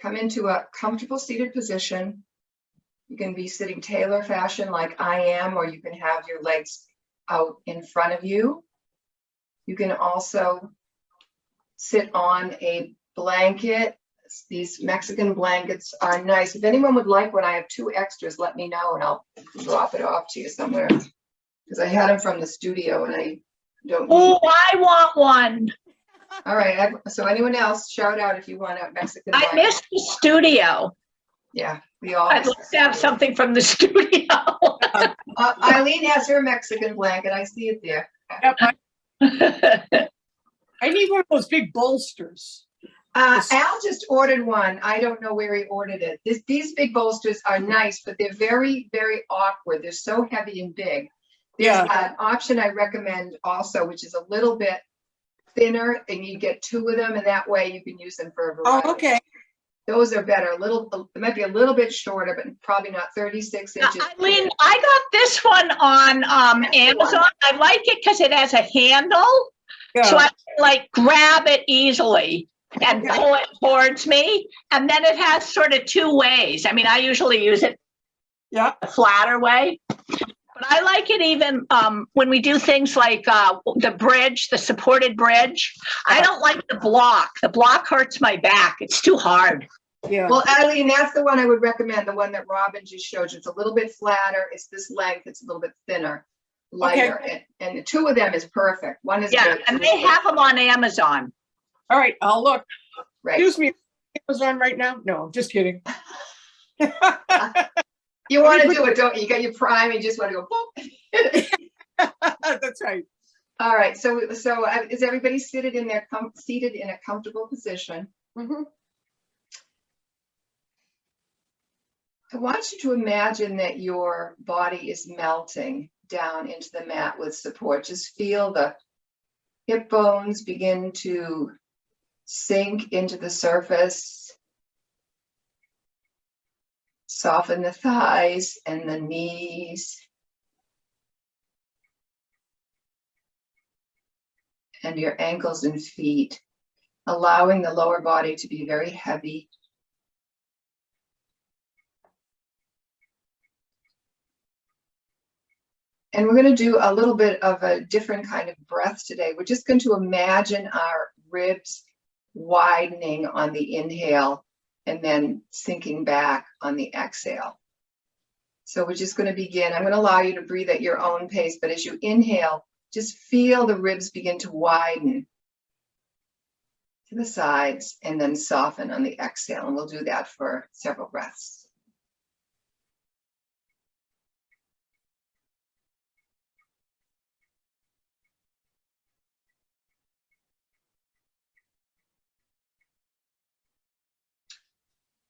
come into a comfortable seated position. You can be sitting tailor fashion like I am, or you can have your legs out in front of you. You can also sit on a blanket. These Mexican blankets are nice. If anyone would like one, I have 2 extras, let me know and I'll drop it off to you somewhere. Because I had them from the studio and I don't need. Oh, I want one. All right, so anyone else, shout out if you want a Mexican blanket. I missed the studio. Yeah, we all. I'd like to have something from the studio. Eileen has her Mexican blanket. I see it there. Yep, I need one of those big bolsters. Al just ordered one. I don't know where he ordered it. These big bolsters are nice, but they're very, very awkward. They're so heavy and big. There's an option I recommend also, which is a little bit thinner, and you get 2 of them, and that way you can use them for a variety. Oh, okay. Those are better. It might be a little bit shorter, but probably not 36 inches. Eileen, I got this one on Amazon. I like it because it has a handle, so I can like grab it easily and pull it towards me. And then it has sort of 2 ways. I mean, I usually use it the flatter way, but I like it even when we do things like the bridge, the supported bridge. I don't like the block. The block hurts my back. It's too hard. Yeah. Well, Eileen, that's the one I would recommend, the one that Robin just showed you. It's a little bit flatter. It's this length. It's a little bit thinner, lighter. Okay. And the 2 of them is perfect. One is good. And they have them on Amazon. All right, I'll look. Right. Excuse me, Amazon right now? No, just kidding. You want to do it, don't you? You got your Prime, you just want to go, boop. That's right. All right, so is everybody seated in a comfortable position? Mm-hmm. I want you to imagine that your body is melting down into the mat with support. Just feel the hip bones begin to sink into the surface. Soften the thighs and the knees. And your ankles and feet, allowing the lower body to be very heavy. And we're going to do a little bit of a different kind of breath today. We're just going to imagine our ribs widening on the inhale and then sinking back on the exhale. So we're just going to begin. I'm going to allow you to breathe at your own pace, but as you inhale, just feel the ribs begin to widen to the sides and then soften on the exhale. And we'll do that for several breaths.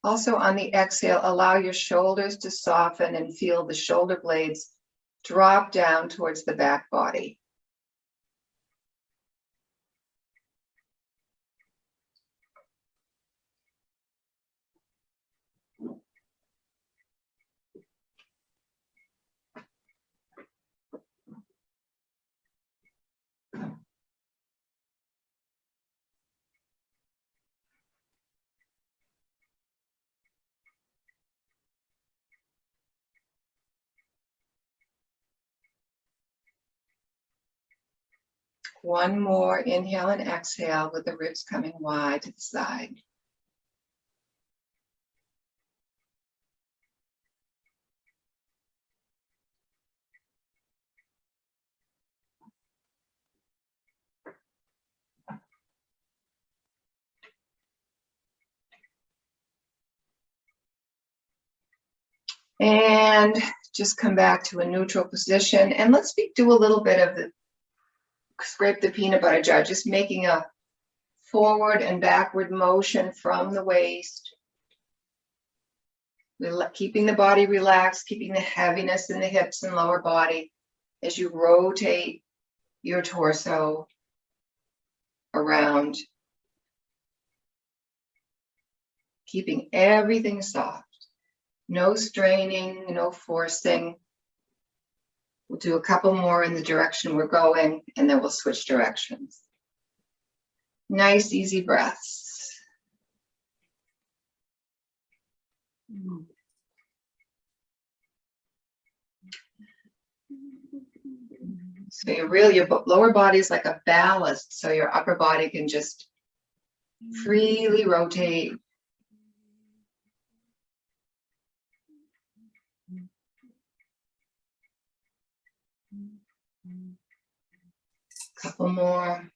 Also on the exhale, allow your shoulders to soften and feel the shoulder blades drop down towards the back body. One more inhale and exhale with the ribs coming wide to the side. And just come back to a neutral position. And let's do a little bit of the scrape the peanut butter jar, just making a forward and backward motion from the waist. Keeping the body relaxed, keeping the heaviness in the hips and lower body as you rotate your torso around. Keeping everything soft. No straining, no forcing. We'll do a couple more in the direction we're going, and then we'll switch directions. Nice, easy breaths. So your lower body is like a ballast, so your upper body can just freely rotate. Couple more.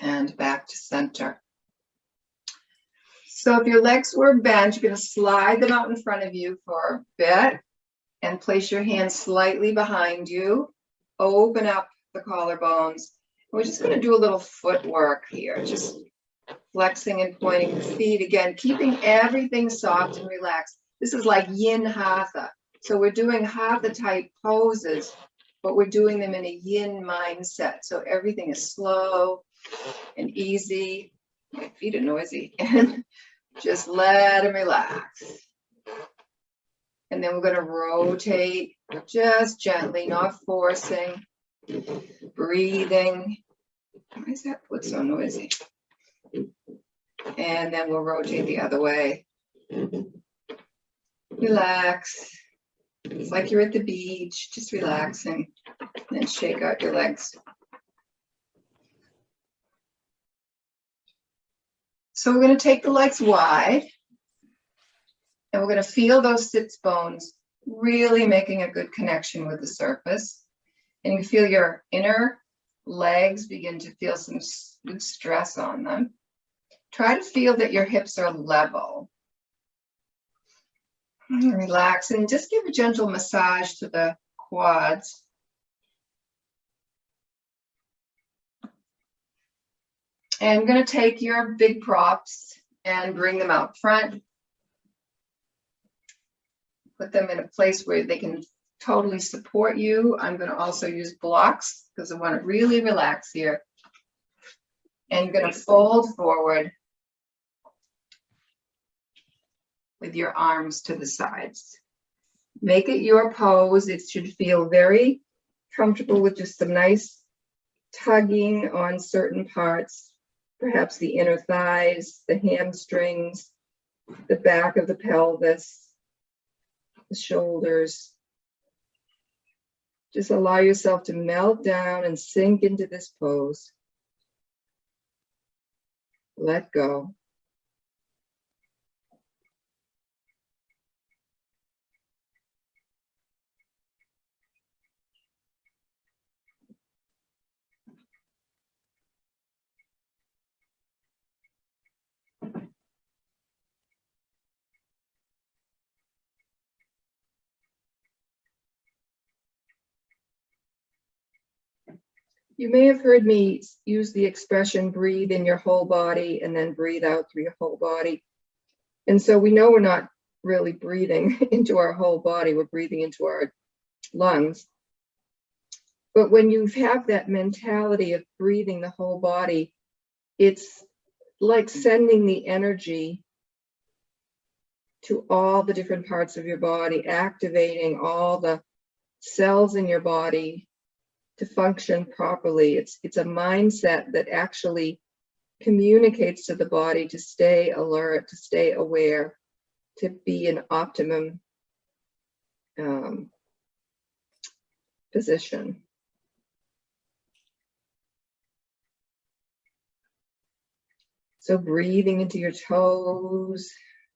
And back to center. So if your legs were bent, you're going to slide them out in front of you for a bit and place your hands slightly behind you. Open up the collarbones. We're just going to do a little footwork here, just flexing and pointing the feet again, keeping everything soft and relaxed. This is like yin hatha. So we're doing hatha type poses, but we're doing them in a yin mindset. So everything is slow and easy. My feet are noisy. And just let them relax. And then we're going to rotate just gently, not forcing, breathing. Why is that foot so noisy? And then we'll rotate the other way. Relax. It's like you're at the beach, just relaxing. And then shake out your legs. So we're going to take the legs wide. And we're going to feel those sits bones really making a good connection with the surface. And you feel your inner legs begin to feel some good stress on them. Try to feel that your hips are level. And relax and just give a gentle massage to the quads. And I'm going to take your big props and bring them out front. Put them in a place where they can totally support you. I'm going to also use blocks because I want to really relax here. And you're going to fold forward with your arms to the sides. Make it your pose. It should feel very comfortable with just some nice tugging on certain parts, perhaps the inner thighs, the hamstrings, the back of the pelvis, the shoulders. Just allow yourself to melt down and sink into this pose. Let go. You may have heard me use the expression breathe in your whole body and then breathe out through your whole body. And so we know we're not really breathing into our whole body, we're breathing into our lungs. But when you have that mentality of breathing the whole body, it's like sending the energy to all the different parts of your body, activating all the cells in your body to function properly. It's a mindset that actually communicates to the body to stay alert, to stay aware, to be in optimum position. So breathing into your toes,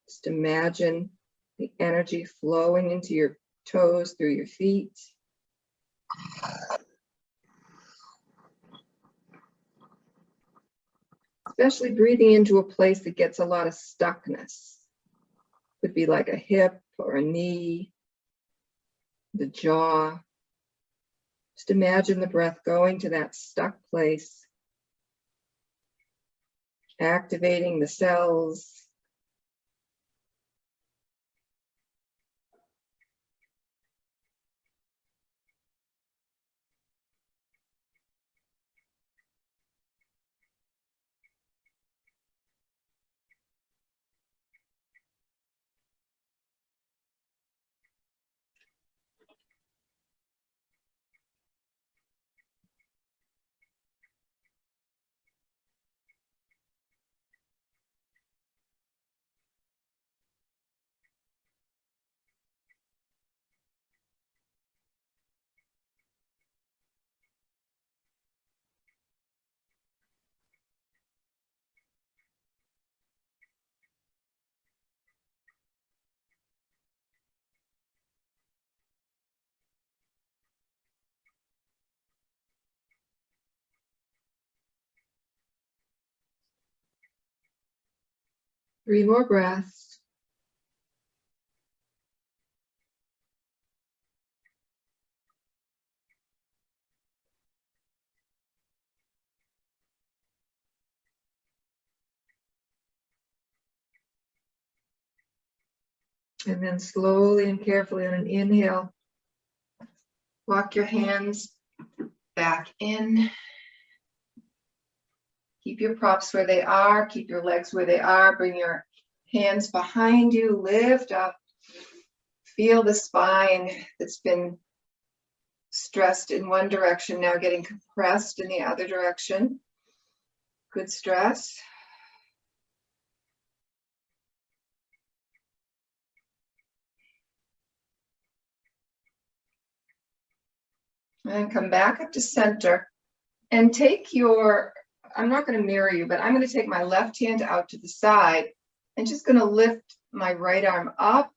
just imagine the energy flowing into your toes through your feet. Especially breathing into a place that gets a lot of stuckness. Could be like a hip or a knee, the jaw. Just imagine the breath going to that stuck place, activating the cells. 3 more breaths. And then slowly and carefully on an inhale, walk your hands back in. Keep your props where they are. Keep your legs where they are. Bring your hands behind you. Lift up. Feel the spine that's been stressed in one direction, now getting compressed in the other direction. Good stress. And come back up to center and take your, I'm not going to mirror you, but I'm going to take my left hand out to the side and just going to lift my right arm up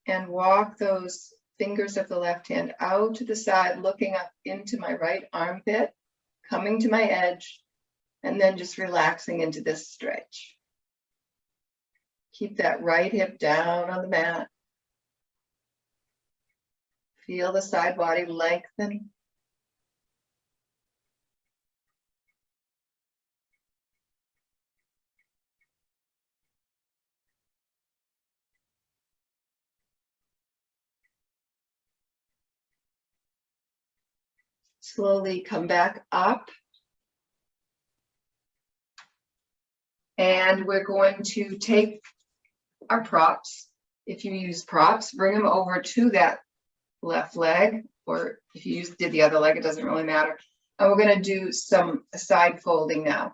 and walk those fingers of the left hand out to the side, looking up into my right armpit, coming to my edge, and then just relaxing into this stretch. Keep that right hip down on the mat. Feel the side body lengthen. Slowly come back up. And we're going to take our props. If you use props, bring them over to that left leg, or if you did the other leg, it doesn't really matter. And we're going to do some side folding now.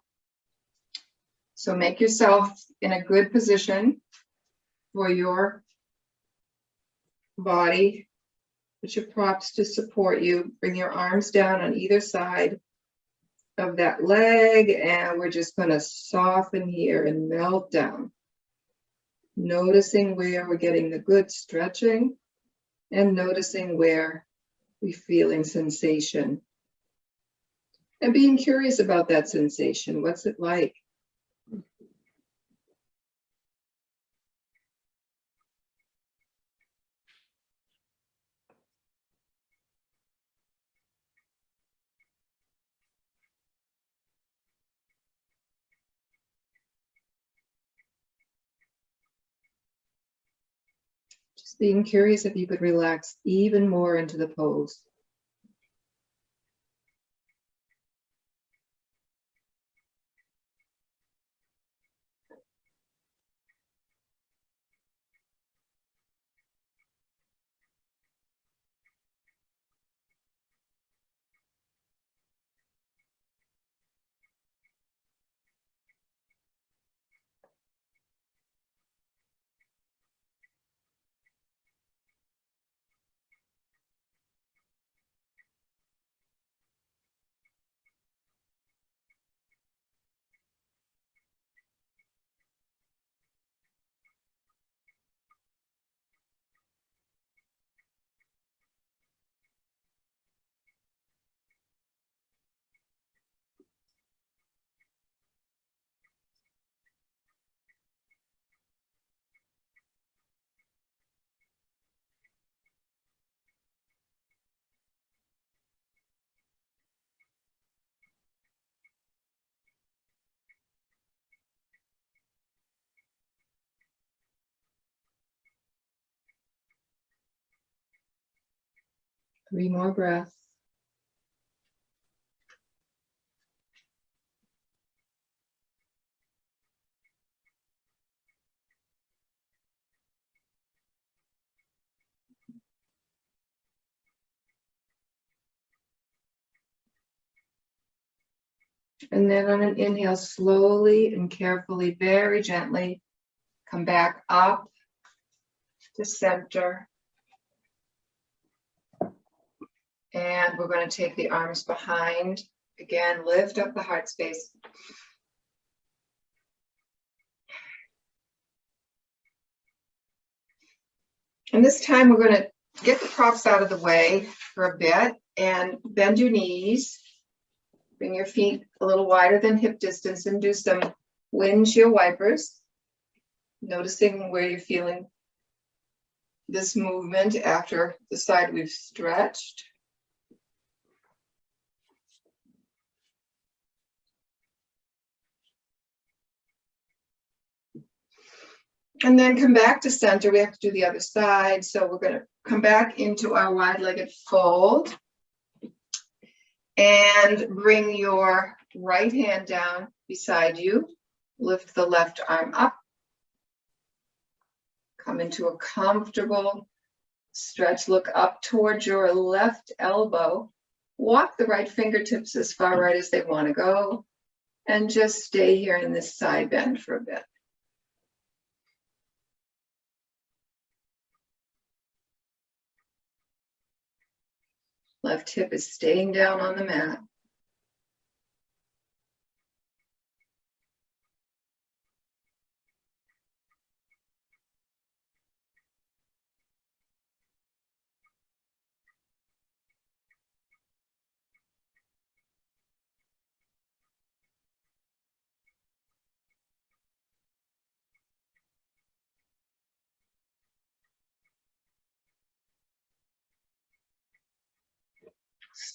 So make yourself in a good position for your body. Put your props to support you. Bring your arms down on either side of that leg, and we're just going to soften here and melt down. Noticing where we're getting the good stretching and noticing where we're feeling sensation. And being curious about that sensation. What's it like? Just being curious if you could relax even more into the pose. Three more breaths. And then on an inhale, slowly and carefully, very gently, come back up to center. And we're going to take the arms behind. Again, lift up the heart space. And this time we're going to get the props out of the way for a bit and bend your knees. Bring your feet a little wider than hip distance and do some windshield wipers. Noticing where you're feeling this movement after the side we've stretched. And then come back to center. We have to do the other side. So we're going to come back into our wide-legged fold and bring your right hand down beside you. Lift the left arm up. Come into a comfortable stretch. Look up towards your left elbow. Walk the right fingertips as far right as they want to go. And just stay here in this side bend for a bit. Left hip is staying down on the mat.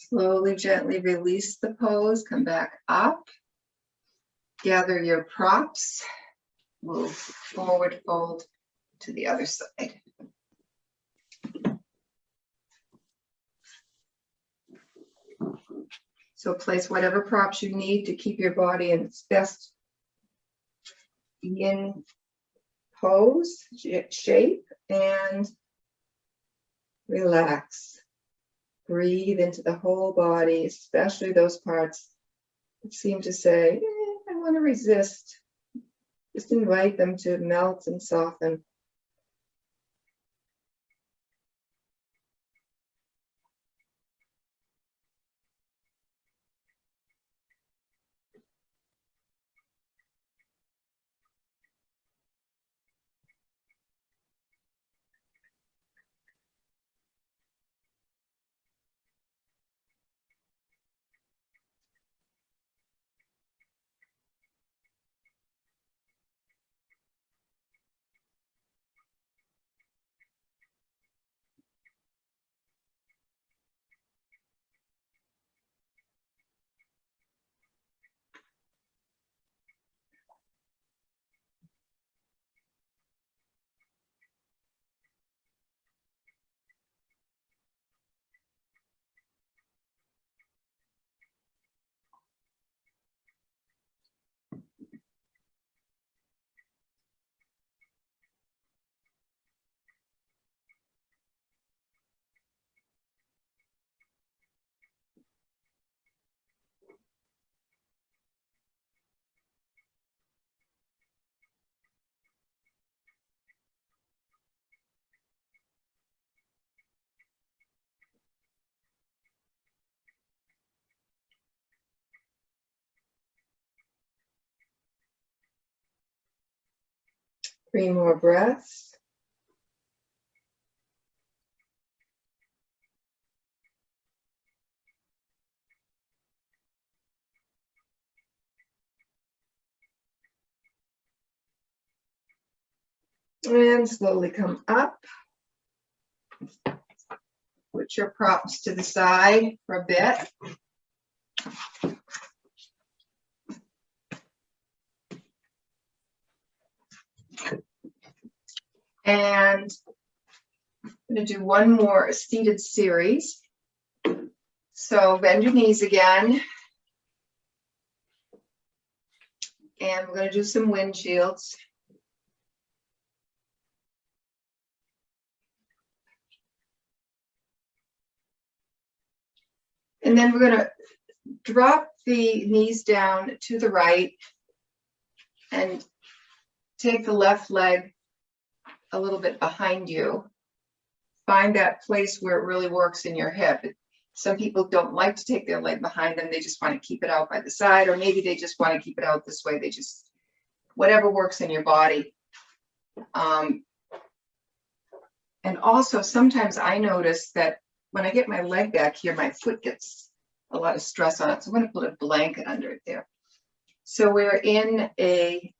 Slowly, gently release the pose, come back up. Gather your props, move forward, fold to the other side. So place whatever props you need to keep your body in its best yin pose, shape, and relax. Breathe into the whole body, especially those parts that seem to say, I want to resist. Just invite them to melt and soften. Three more breaths. And slowly come up. Put your props to the side for a bit. And I'm going to do one more seated series. So bend your knees again. And we're going to do some windshields. And then we're going to drop the knees down to the right and take the left leg a little bit behind you. Find that place where it really works in your hip. Some people don't like to take their leg behind them. They just want to keep it out by the side, or maybe they just want to keep it out this way. They just, whatever works in your body. And also sometimes I notice that when I get my leg back here, my foot gets a lot of stress on it. So I'm going to put a blanket under it there. So we're in a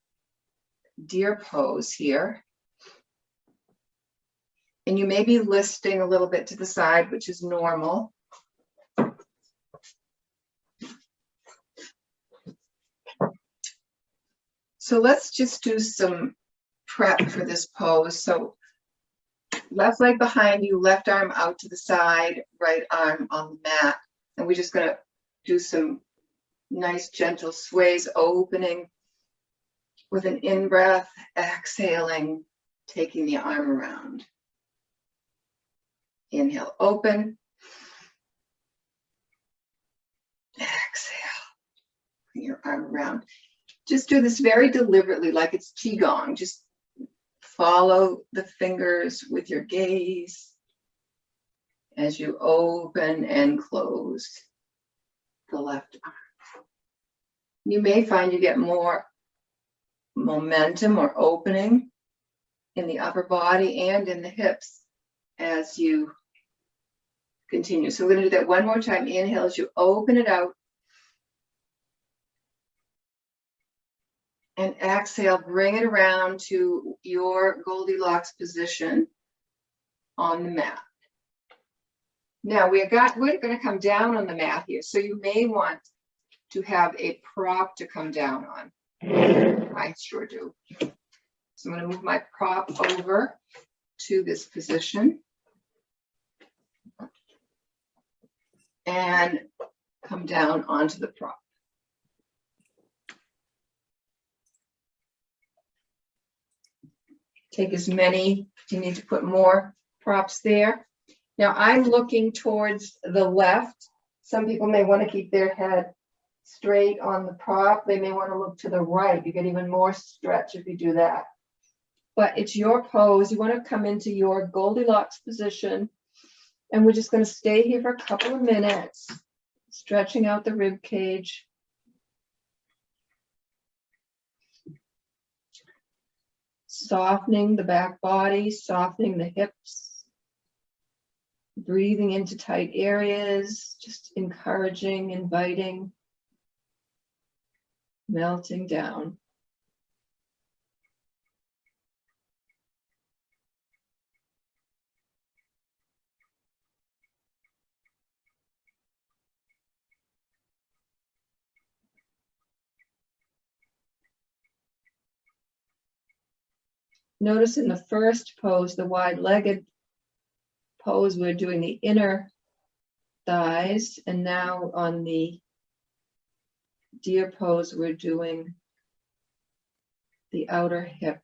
deer pose here. And you may be listing a little bit to the side, which is normal. So let's just do some prep for this pose. So left leg behind you, left arm out to the side, right arm on the mat. And we're just going to do some nice gentle sways, opening with an in-breath, exhaling, taking the arm around. Inhale, open. Exhale, bring your arm around. Just do this very deliberately, like it's Qigong. Just follow the fingers with your gaze as you open and close the left arm. You may find you get more momentum or opening in the upper body and in the hips as you continue. So we're going to do that one more time. Inhale as you open it out. And exhale, bring it around to your Goldilocks position on the mat. Now we're going to come down on the mat here. So you may want to have a prop to come down on. I sure do. So I'm going to move my prop over to this position. And come down onto the prop. Take as many, you need to put more props there. Now I'm looking towards the left. Some people may want to keep their head straight on the prop. They may want to look to the right. You get even more stretch if you do that. But it's your pose. You want to come into your Goldilocks position. And we're just going to stay here for a couple of minutes, stretching out the rib cage. Softening the back body, softening the hips, breathing into tight areas, just encouraging, inviting, melting down. Notice in the first pose, the wide-legged pose, we're doing the inner thighs, and now on the deer pose, we're doing the outer hip.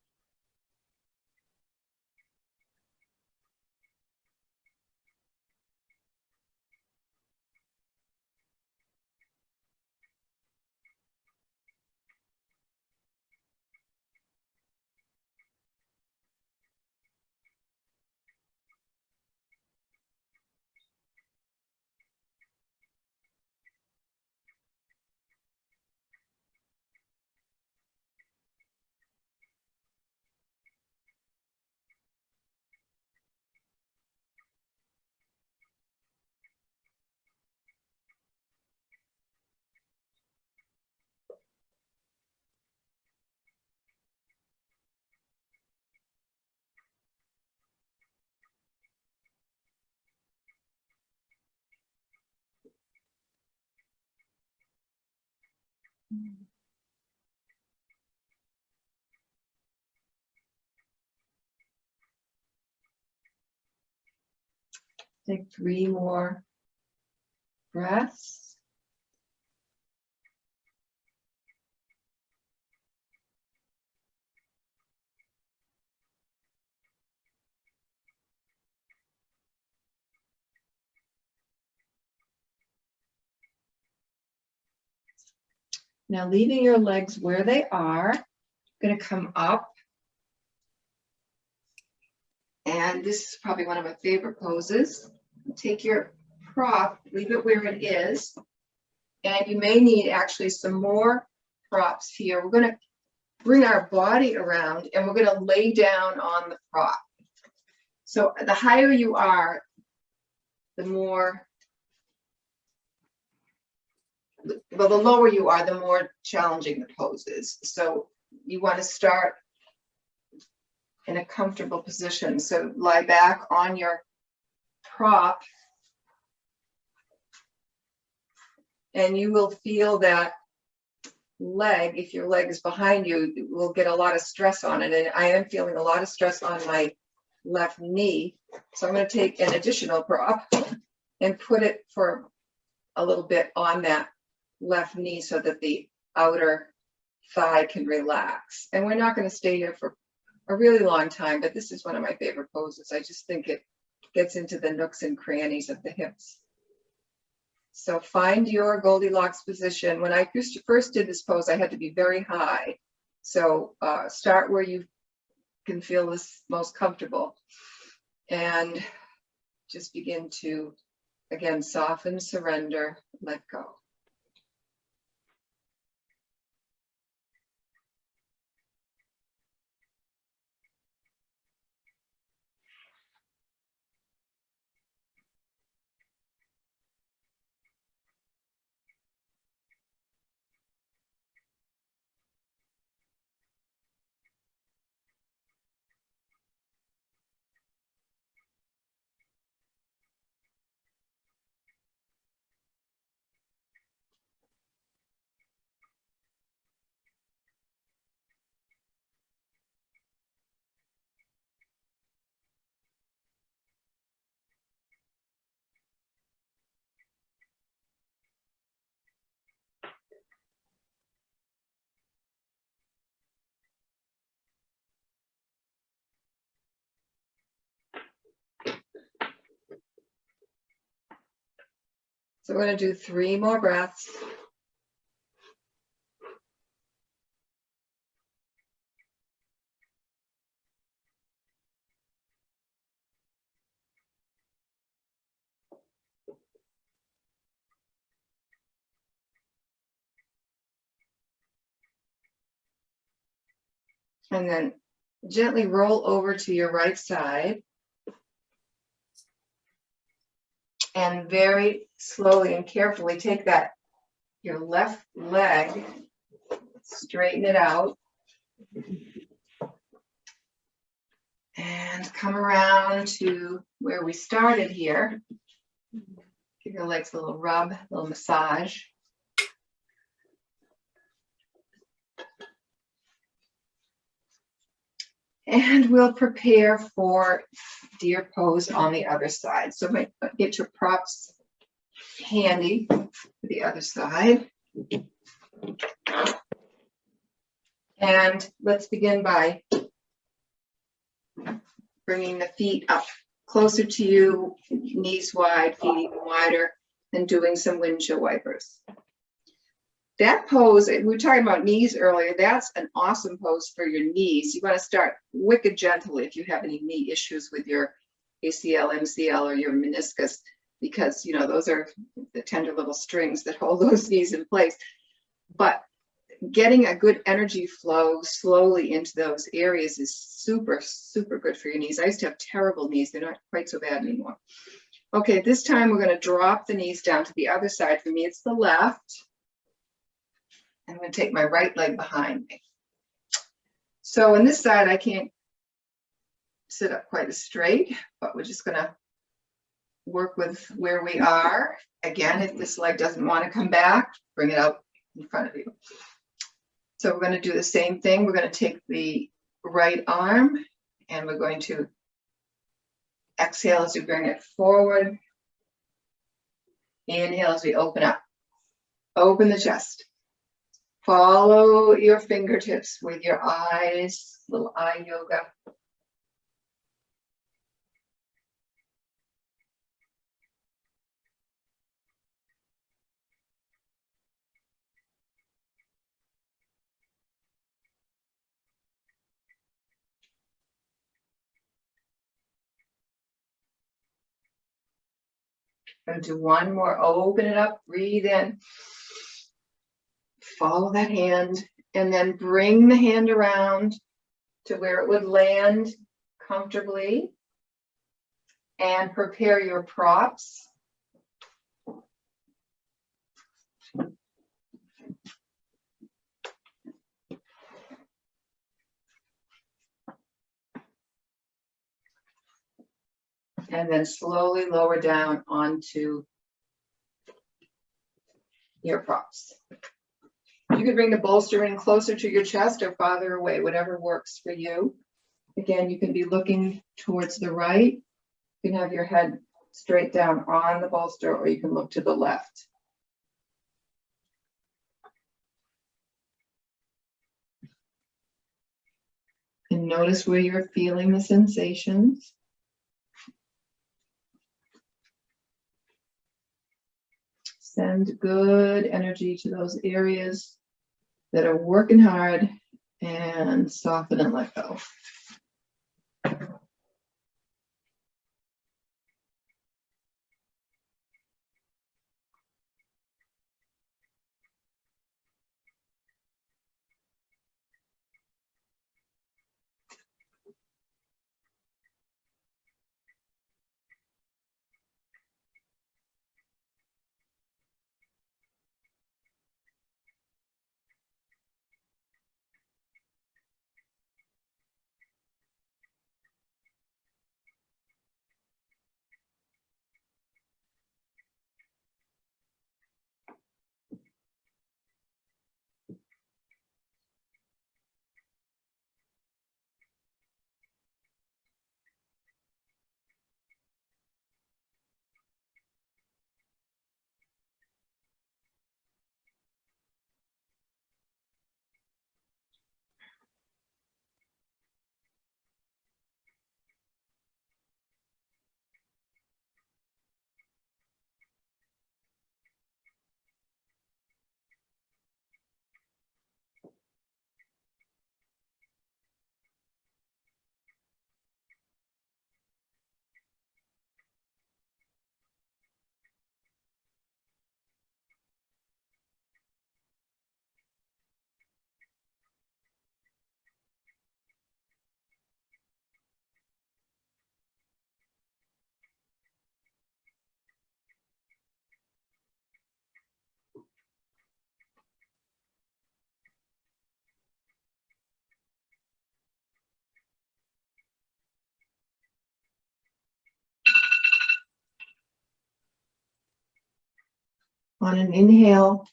Take 3 more breaths. Now leaving your legs where they are, going to come up. And this is probably one of my favorite poses. Take your prop, leave it where it is. And you may need actually some more props here. We're going to bring our body around and we're going to lay down on the prop. So the higher you are, the more well, the lower you are, the more challenging the pose is. So you want to start in a comfortable position. So lie back on your prop, and you will feel that leg, if your leg is behind you, it will get a lot of stress on it. And I am feeling a lot of stress on my left knee. So I'm going to take an additional prop and put it for a little bit on that left knee so that the outer thigh can relax. And we're not going to stay here for a really long time, but this is one of my favorite poses. I just think it gets into the nooks and crannies of the hips. So find your Goldilocks position. When I first did this pose, I had to be very high. So start where you can feel this most comfortable and just begin to, again, soften, surrender, let go. So we're going to do 3 more breaths. And then gently roll over to your right side. And very slowly and carefully take your left leg, straighten it out. And come around to where we started here. Give your legs a little rub, a little massage. And we'll prepare for deer pose on the other side. So get your props handy for the other side. And let's begin by bringing the feet up closer to you, knees wide, feet even wider, and doing some windshield wipers. That pose, we were talking about knees earlier, that's an awesome pose for your knees. You want to start wicked gently if you have any knee issues with your ACL, MCL, or your meniscus, because, you know, those are the tender little strings that hold those knees in place. But getting a good energy flow slowly into those areas is super, super good for your knees. I used to have terrible knees. They're not quite so bad anymore. Okay, this time we're going to drop the knees down to the other side. For me, it's the left. I'm going to take my right leg behind me. So on this side, I can't sit up quite as straight, but we're just going to work with where we are. Again, if this leg doesn't want to come back, bring it out in front of you. So we're going to do the same thing. We're going to take the right arm and we're going to exhale as we bring it forward. Inhale as we open up. Open the chest. Follow your fingertips with your eyes, little eye yoga. Going to do one more. Open it up, breathe in. Follow that hand and then bring the hand around to where it would land comfortably and prepare your props. And then slowly lower down onto your props. You could bring the bolster in closer to your chest or farther away, whatever works for you. Again, you can be looking towards the right. You can have your head straight down on the bolster, or you can look to the left. And notice where you're feeling the sensations. Send good energy to those areas that are working hard, and soften and let go. On an inhale,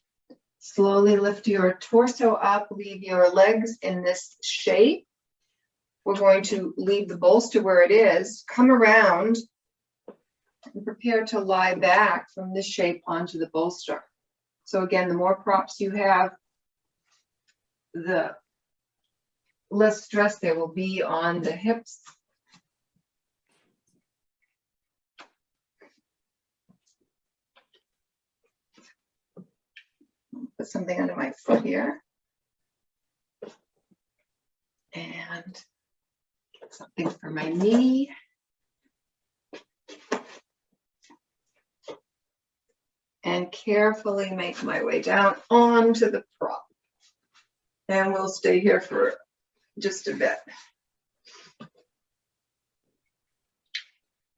slowly lift your torso up, leave your legs in this shape. We're going to leave the bolster where it is, come around, and prepare to lie back from this shape onto the bolster. So again, the more props you have, the less stress there will be on the hips. Put something under my foot here. And get something for my knee. And carefully make my way down onto the prop. And we'll stay here for just a bit.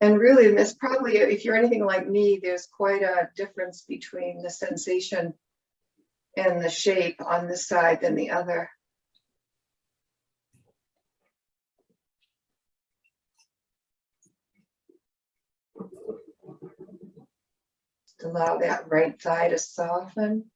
And really, this probably, if you're anything like me, there's quite a difference between the sensation and the shape on this side than the other. Just allow that right thigh to soften.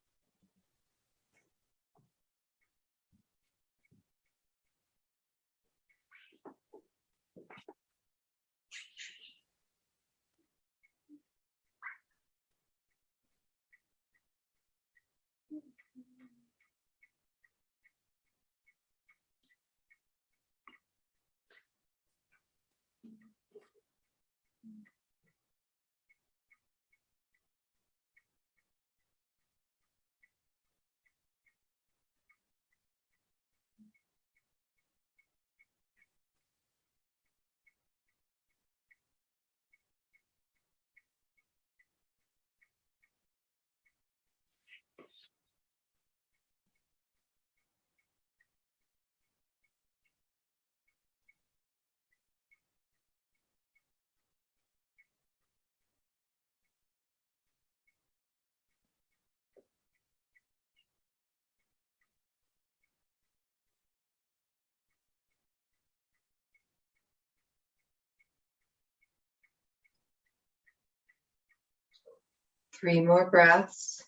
3 more breaths.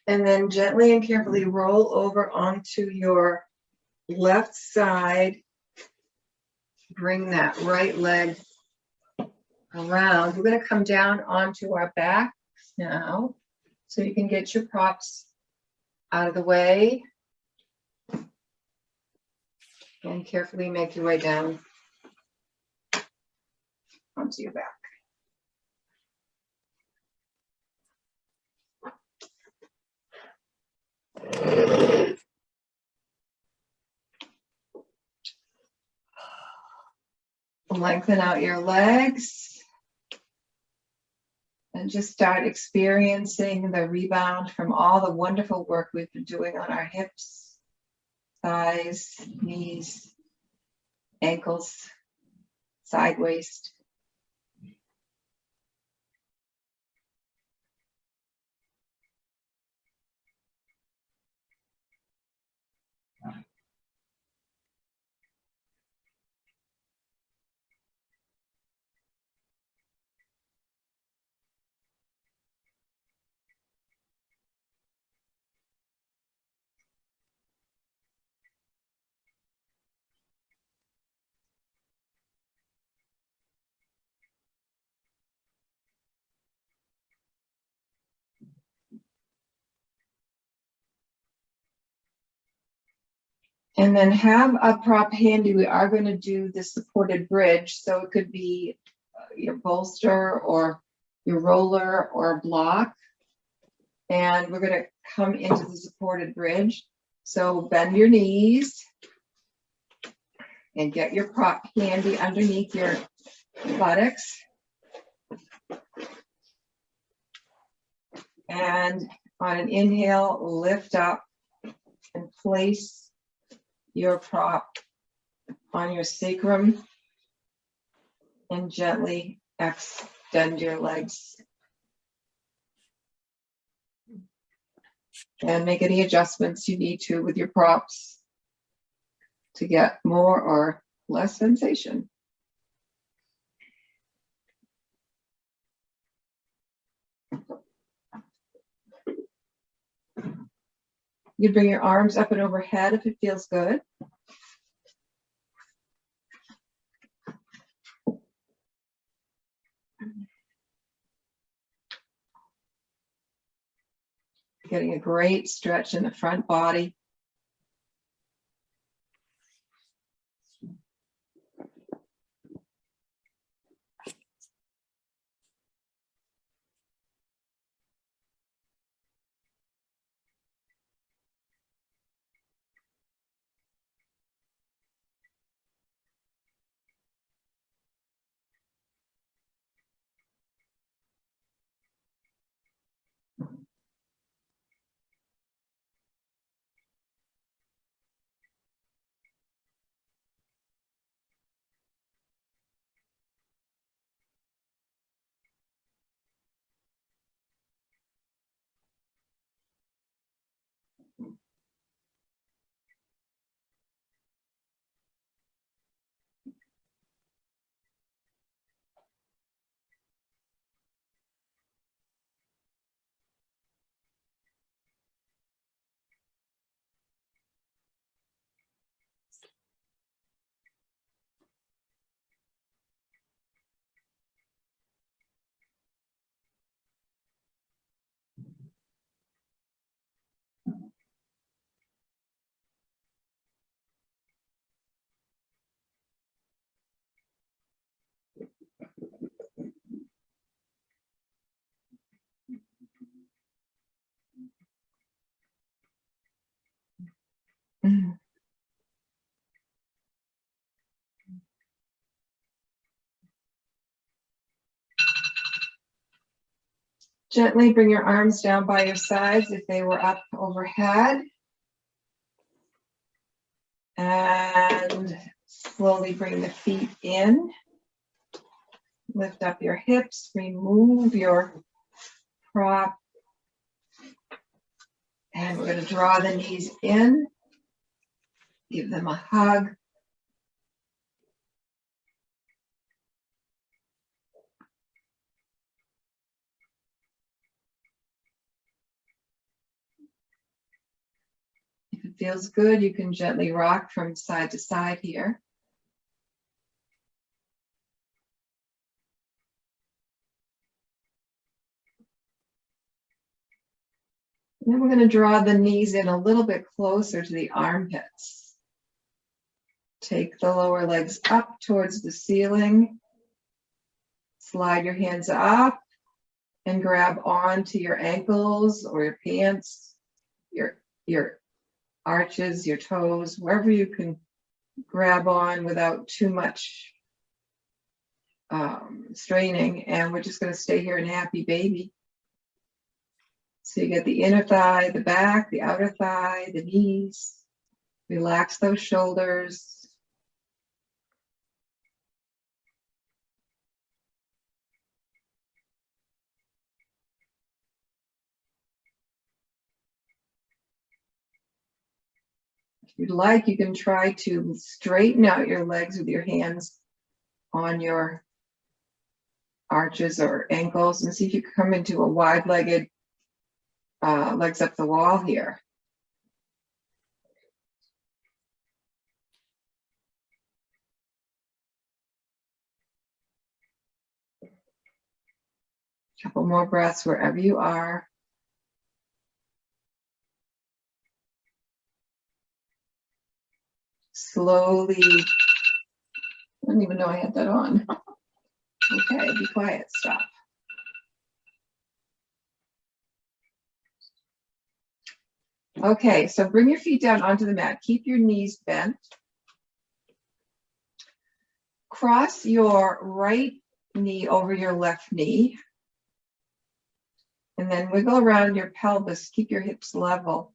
And then gently and carefully roll over onto your left side. Bring that right leg around. We're going to come down onto our backs now, so you can get your props out of the way. And carefully make your way down onto your back. Lengthen out your legs and just start experiencing the rebound from all the wonderful work we've been doing on our hips, thighs, knees, ankles, side waist. And then have a prop handy. We are going to do the supported bridge. So it could be your bolster or your roller or block. And we're going to come into the supported bridge. So bend your knees and get your prop handy underneath your buttocks. And on an inhale, lift up and place your prop on your sacrum and gently extend your legs. And make any adjustments you need to with your props to get more or less sensation. You bring your arms up and overhead if it feels good. Getting a great stretch in the front body. Gently bring your arms down by your sides if they were up overhead. And slowly bring the feet in. Lift up your hips, remove your prop. And we're going to draw the knees in. Give them a hug. If it feels good, you can gently rock from side to side here. And then we're going to draw the knees in a little bit closer to the armpits. Take the lower legs up towards the ceiling. Slide your hands up and grab onto your ankles or your pants, your arches, your toes, wherever you can grab on without too much straining. And we're just going to stay here in happy baby. So you get the inner thigh, the back, the outer thigh, the knees. Relax those shoulders. If you'd like, you can try to straighten out your legs with your hands on your arches or ankles and see if you can come into a wide-legged legs up the wall here. Couple more breaths wherever you are. Slowly, I don't even know I had that on. Okay, be quiet, stop. Okay, so bring your feet down onto the mat. Keep your knees bent. Cross your right knee over your left knee. And then wiggle around your pelvis. Keep your hips level.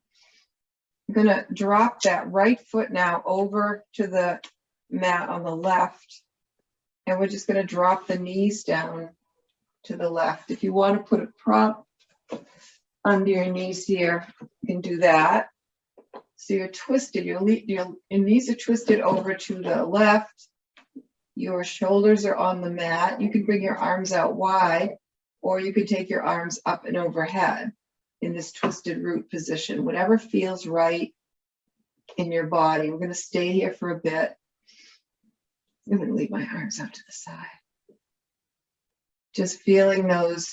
I'm going to drop that right foot now over to the mat on the left. And we're just going to drop the knees down to the left. If you want to put a prop under your knees here, you can do that. So you're twisted, your knees are twisted over to the left. Your shoulders are on the mat. You can bring your arms out wide, or you could take your arms up and overhead in this twisted root position, whatever feels right in your body. We're going to stay here for a bit. I'm going to leave my arms out to the side. Just feeling those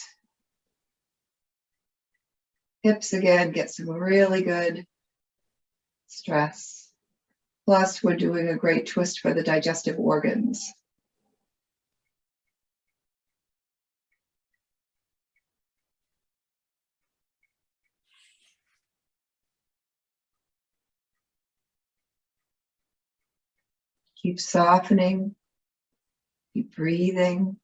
hips again, get some really good stress. Plus, we're doing a great twist for the digestive organs. Keep softening, keep breathing.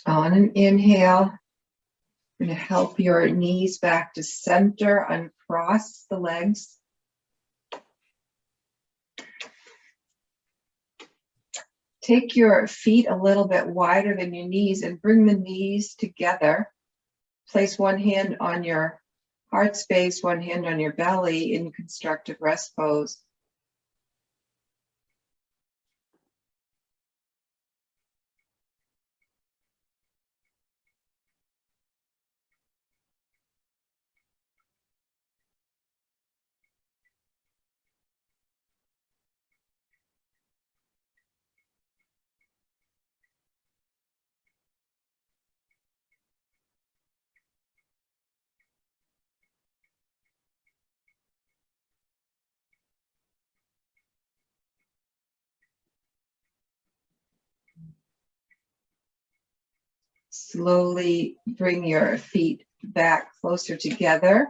On an inhale, you're going to help your knees back to center, uncross the legs. Take your feet a little bit wider than your knees and bring the knees together. Place one hand on your heart space, one hand on your belly in constructive rest pose. Slowly bring your feet back closer together.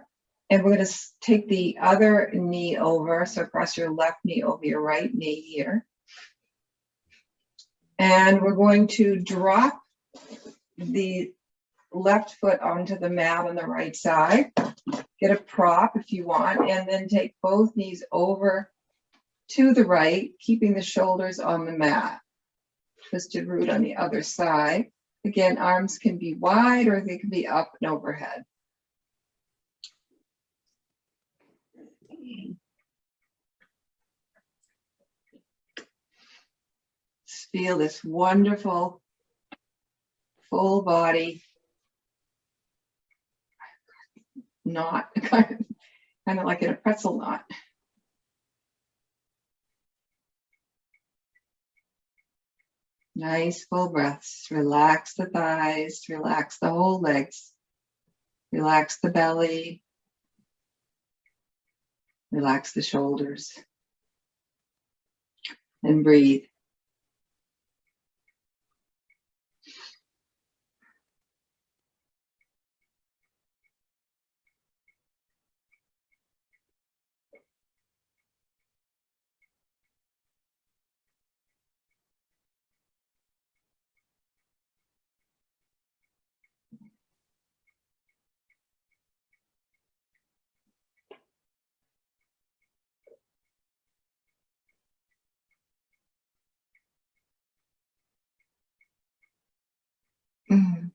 And we're going to take the other knee over. So cross your left knee over your right knee here. And we're going to drop the left foot onto the mat on the right side. Get a prop if you want, and then take both knees over to the right, keeping the shoulders on the mat. Twisted root on the other side. Again, arms can be wide or they can be up and overhead. Just feel this wonderful full body knot, kind of like in a pretzel knot. Nice full breaths. Relax the thighs, relax the whole legs, relax the belly, relax the shoulders, and breathe. Mm.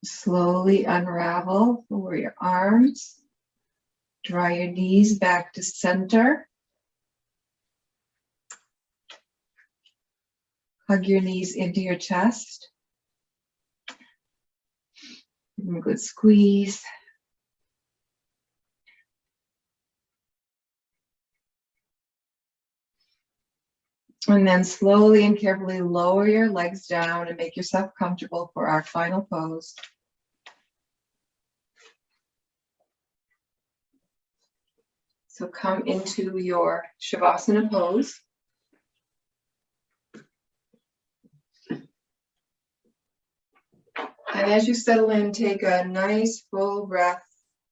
Slowly unravel over your arms. Draw your knees back to center. Hug your knees into your chest. Give them a good squeeze. And then slowly and carefully lower your legs down and make yourself comfortable for our final pose. So come into your Shavasana pose. And as you settle in, take a nice full breath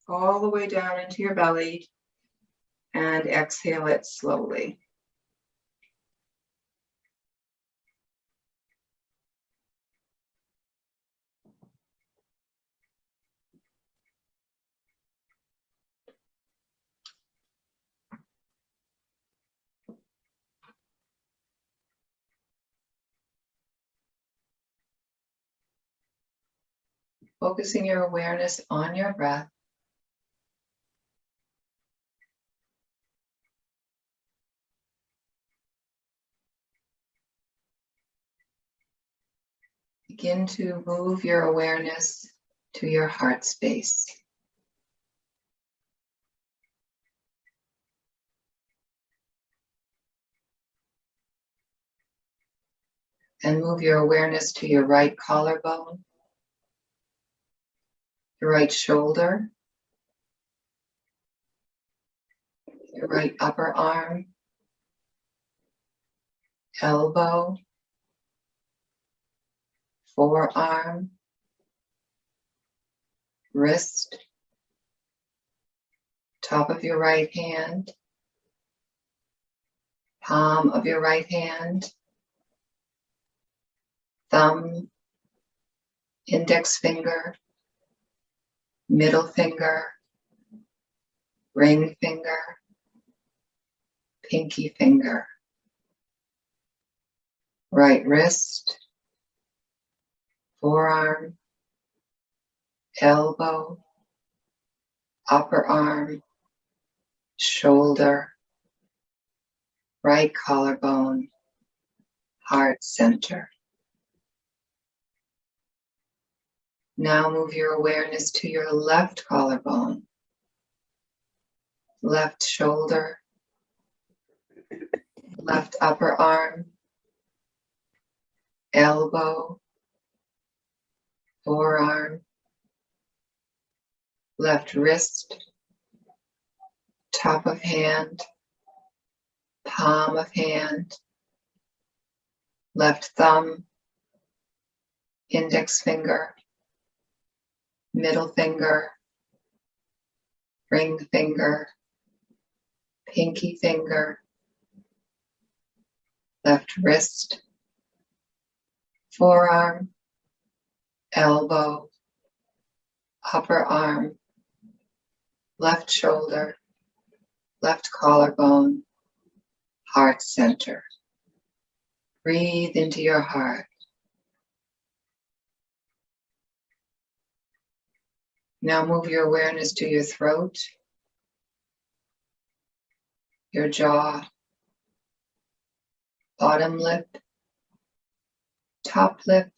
all the way down into your belly and exhale it slowly. focusing your awareness on your breath. Begin to move your awareness to your heart space. And move your awareness to your right collarbone, your right shoulder, your right upper arm, elbow, forearm, wrist, top of your right hand, palm of your right hand, thumb, index finger, middle finger, ring finger, pinky finger, right wrist, forearm, elbow, upper arm, shoulder, right collarbone, heart center. Now move your awareness to your left collarbone, left shoulder, left upper arm, elbow, forearm, left wrist, top of hand, palm of hand, left thumb, index finger, middle finger, ring finger, pinky finger, left wrist, forearm, elbow, upper arm, left shoulder, left collarbone, heart center. Breathe into your heart. Now move your awareness to your throat, your jaw, bottom lip, top lip,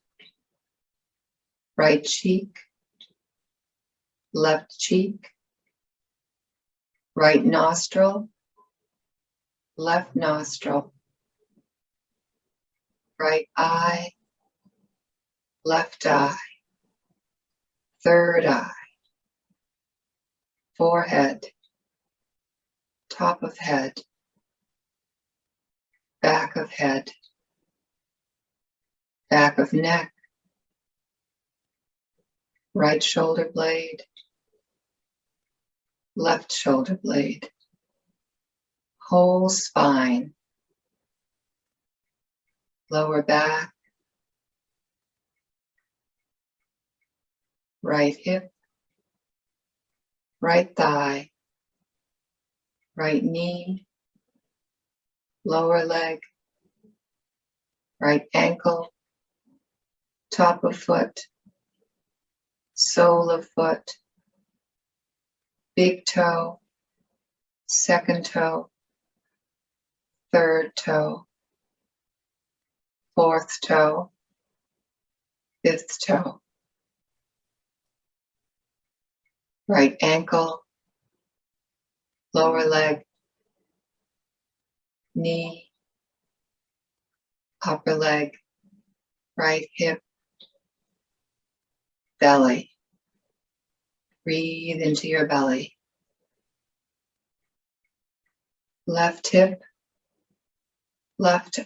right cheek, left cheek, right nostril, left nostril, right eye, left eye, third eye, forehead, top of head, back of head, back of neck, right shoulder blade, left shoulder blade, whole spine, lower back, right hip, right thigh, right knee, lower leg, right ankle, top of foot, sole of foot, big toe, second toe, third toe, fourth toe, fifth toe, right ankle, lower leg, knee, upper leg, right hip, belly. Breathe into your belly. Left hip, left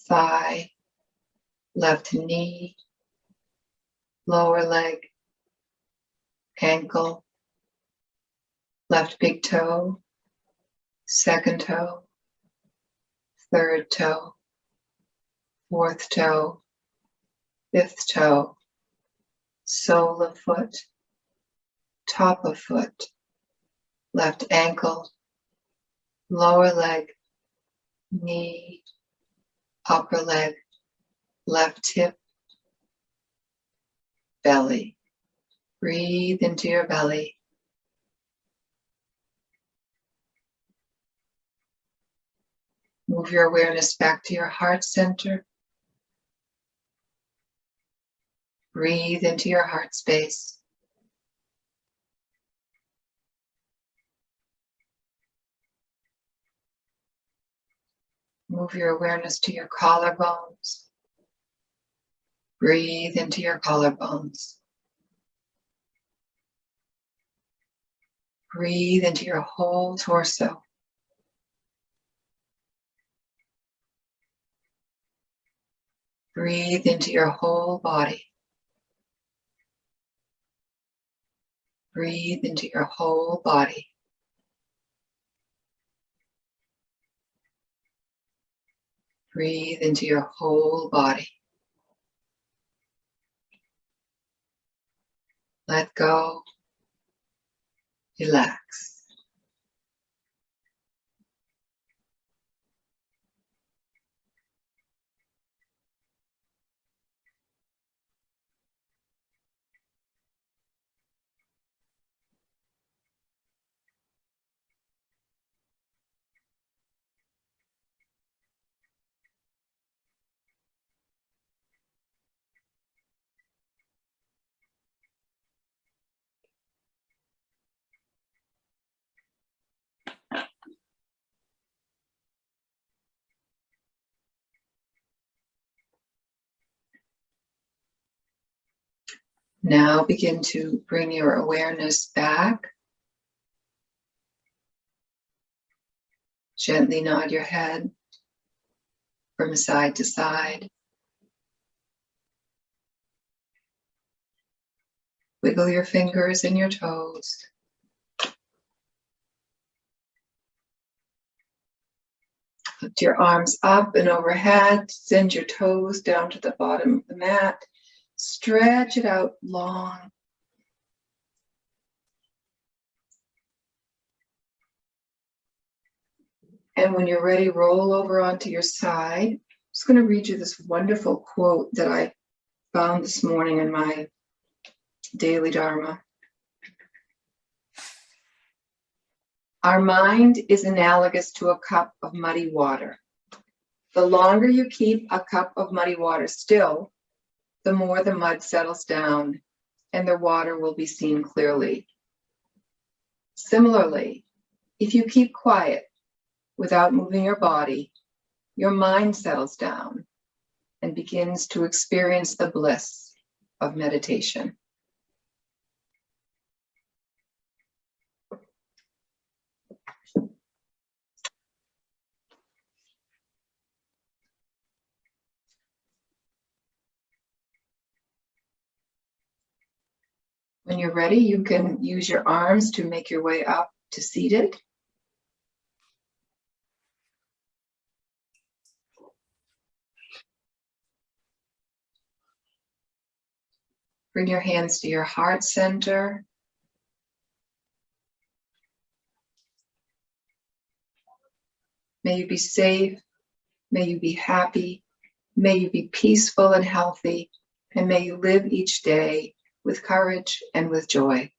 thigh, left knee, lower leg, ankle, left big toe, second toe, third toe, fourth toe, fifth toe, sole of foot, top of foot, left ankle, lower leg, knee, upper leg, left hip, belly. Breathe into your belly. Move your awareness back to your heart center. Breathe into your heart space. Move your awareness to your collarbones. Breathe into your collarbones. Breathe into your whole torso. Breathe into your whole body. Breathe into your whole body. Breathe into your whole body. Let go. Relax. Now begin to bring your awareness back. Gently nod your head from side to side. Wiggle your fingers and your toes. Lift your arms up and overhead. Send your toes down to the bottom of the mat. Stretch it out long. And when you're ready, roll over onto your side. I'm just going to read you this wonderful quote that I found this morning in my daily Dharma. Our mind is analogous to a cup of muddy water. The longer you keep a cup of muddy water still, the more the mud settles down and the water will be seen clearly. Similarly, if you keep quiet without moving your body, your mind settles down and begins to experience the bliss of meditation. When you're ready, you can use your arms to make your way up to seated. Bring your hands to your heart center. May you be safe. May you be happy. May you be peaceful and healthy. And may you live each day with courage and with joy.